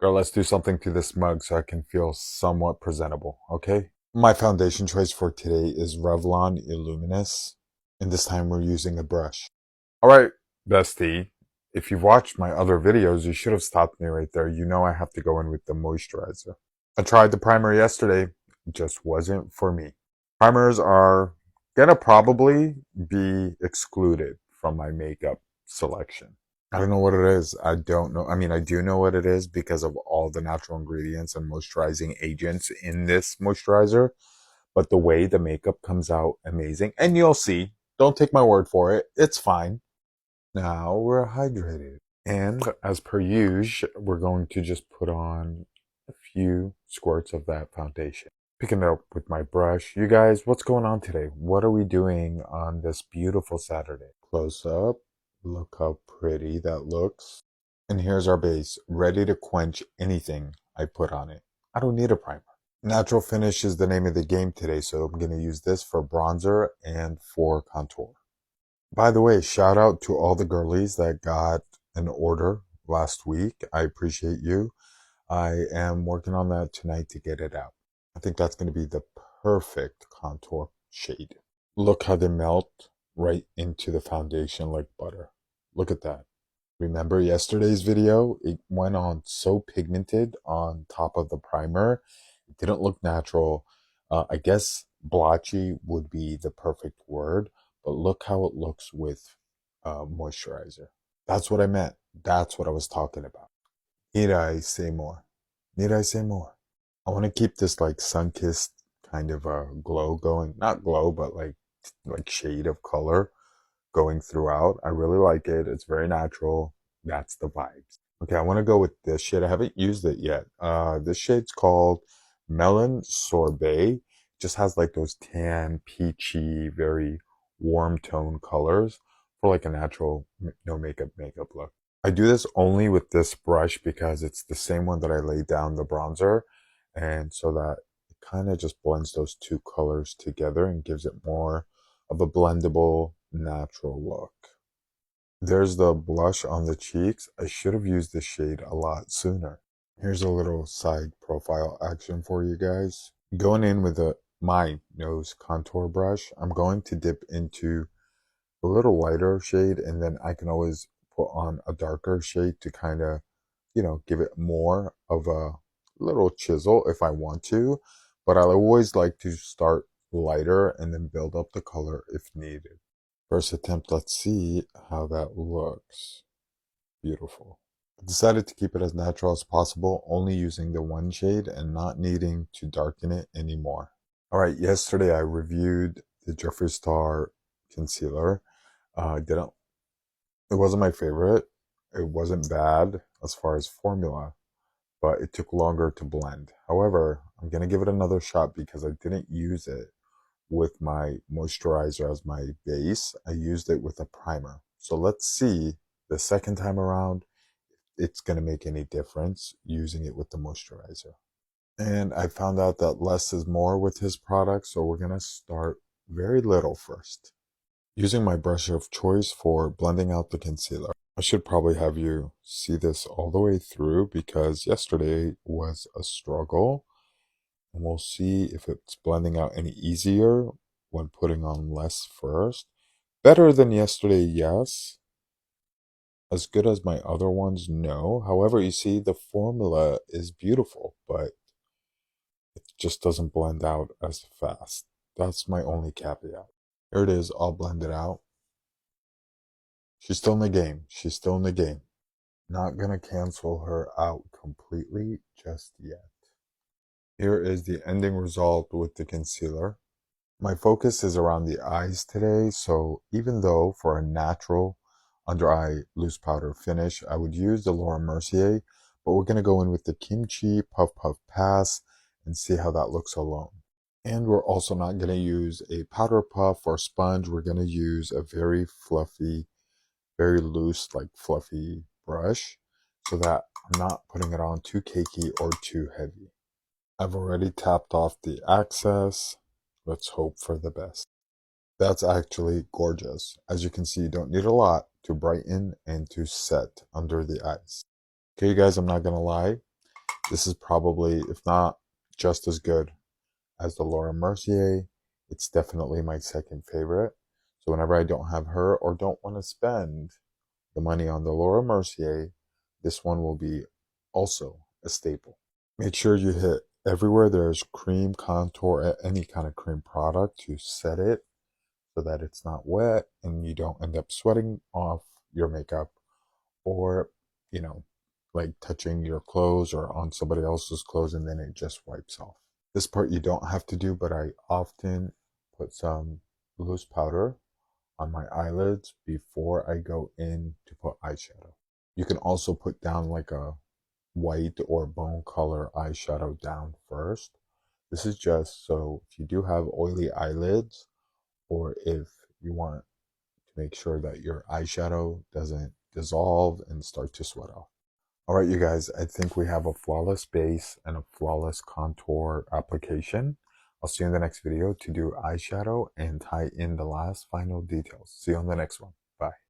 Or let's do something to this mug so I can feel somewhat presentable, okay? My foundation choice for today is Revlon Illuminous, and this time we're using a brush. All right, bestie, if you've watched my other videos, you should have stopped me right there. You know I have to go in with the moisturizer. I tried the primer yesterday, it just wasn't for me. Primers are gonna probably be excluded from my makeup selection. I don't know what it is. I don't know. I mean, I do know what it is because of all the natural ingredients and moisturizing agents in this moisturizer. But the way the makeup comes out, amazing. And you'll see. Don't take my word for it. It's fine. Now we're hydrated. And as per usual, we're going to just put on a few squirts of that foundation. Picking it up with my brush. You guys, what's going on today? What are we doing on this beautiful Saturday? Close up. Look how pretty that looks. And here's our base, ready to quench anything I put on it. I don't need a primer. Natural finish is the name of the game today, so I'm going to use this for bronzer and for contour. By the way, shout out to all the girlies that got an order last week. I appreciate you. I am working on that tonight to get it out. I think that's going to be the perfect contour shade. Look how they melt right into the foundation like butter. Look at that. Remember yesterday's video? It went on so pigmented on top of the primer. It didn't look natural. I guess blotchy would be the perfect word, but look how it looks with moisturizer. That's what I meant. That's what I was talking about. Need I say more? Need I say more? I want to keep this like sun-kissed kind of glow going. Not glow, but like shade of color going throughout. I really like it. It's very natural. That's the vibes. Okay, I want to go with this shade. I haven't used it yet. This shade's called Melon Sorbet. It just has like those tan, peachy, very warm tone colors for like a natural no makeup look. I do this only with this brush because it's the same one that I laid down the bronzer, and so that it kind of just blends those two colors together and gives it more of a blendable, natural look. There's the blush on the cheeks. I should have used this shade a lot sooner. Here's a little side profile action for you guys. Going in with my nose contour brush, I'm going to dip into a little lighter shade, and then I can always put on a darker shade to kind of, give it more of a little chisel if I want to. But I always like to start lighter and then build up the color if needed. First attempt, let's see how that looks. Beautiful. I decided to keep it as natural as possible, only using the one shade and not needing to darken it anymore. All right, yesterday I reviewed the Jeffree Star concealer. Didn't It wasn't my favorite. It wasn't bad as far as formula, but it took longer to blend. However, I'm gonna give it another shot because I didn't use it with my moisturizer as my base. I used it with a primer. So let's see the second time around it's going to make any difference using it with the moisturizer. And I found out that less is more with his product, so we're going to start very little first. Using my brush of choice for blending out the concealer. I should probably have you see this all the way through because yesterday was a struggle. And we'll see if it's blending out any easier when putting on less first. Better than yesterday, yes. As good as my other ones, no. However, you see, the formula is beautiful, but it just doesn't blend out as fast. That's my only caveat. Here it is, all blended out. She's still in the game. She's still in the game. Not gonna cancel her out completely just yet. Here is the ending result with the concealer. My focus is around the eyes today, so even though for a natural under eye loose powder finish, I would use the Laura Mercier, but we're going to go in with the Kimchi Puff Puff Pass and see how that looks alone. And we're also not going to use a powder puff or sponge. We're going to use a very fluffy, very loose, like fluffy brush so that I'm not putting it on too cakey or too heavy. I've already tapped off the excess. Let's hope for the best. That's actually gorgeous. As you can see, you don't need a lot to brighten and to set under the eyes. Okay, you guys, I'm not gonna lie. This is probably, if not just as good as the Laura Mercier, it's definitely my second favorite. So whenever I don't have her or don't want to spend the money on the Laura Mercier, this one will be also a staple. Make sure you hit everywhere there's cream contour, any kind of cream product to set it so that it's not wet and you don't end up sweating off your makeup or, you know, like touching your clothes or on somebody else's clothes and then it just wipes off. This part you don't have to do, but I often put some loose powder on my eyelids before I go in to put eyeshadow. You can also put down like a white or bone color eyeshadow down first. This is just so if you do have oily eyelids or if you want to make sure that your eyeshadow doesn't dissolve and start to sweat off. All right, you guys, I think we have a flawless base and a flawless contour application. I'll see you in the next video to do eyeshadow and tie in the last final details. See you on the next one. Bye.